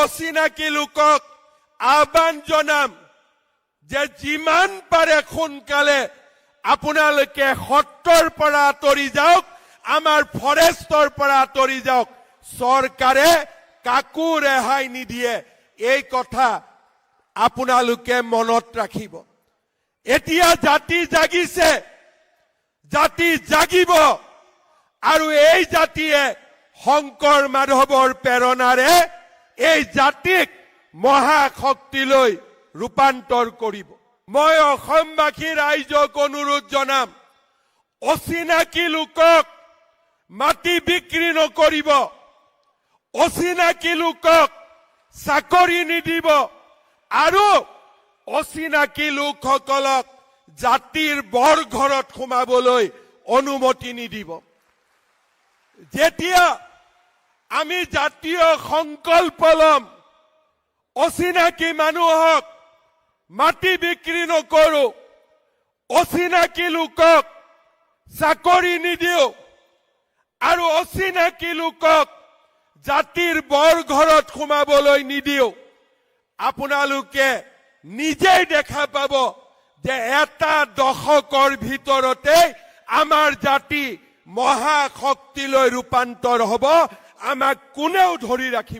অচিনাকি লোকক আহ্বান জনাম যে যিমান পাৰে সোনকালে আপোনালোকে সত্ৰৰ পৰা আঁতৰি যাওক, আমাৰ ফৰেষ্টৰ পৰা আঁতৰি যাওক। চৰকাৰে কাকো ৰেহাই নিদিয়ে, এই কথা আপোনালোকে মনত ৰাখিব। এতিয়া জাতি জাগিছে, জাতি জাগিব, আৰু এই জাতিয়ে শংকৰ মাধৱৰ প্ৰেৰণাৰে এই জাতিক মহাশক্তিলৈ ৰূপান্তৰ কৰিব। মই অসমবাসী ৰাইজক অনুৰোধ জনাম, অচিনাকি লোকক মাটি বিক্ৰী নকৰিব, অচিনাকি লোকক চাকৰি নিদিব, আৰু অচিনাকি লোকসকলক জাতিৰ বৰঘৰত সোমাবলৈ অনুমতি নিদিব। যেতিয়া আমি জাতীয় সংকল্প লম, অচিনাকি মানুহক মাটি বিক্ৰী নকৰো, অচিনাকি লোকক চাকৰি নিদিও, আৰু অচিনাকি লোকক জাতিৰ বৰঘৰত সোমাবলৈ নিদিও, আপোনালোকে নিজেই দেখা পাব যে এটা দশকৰ ভিতৰতে আমাৰ জাতি মহাশক্তিলৈ ৰূপান্তৰ হ'ব। আমাক কোনেও ধৰি ৰাখিব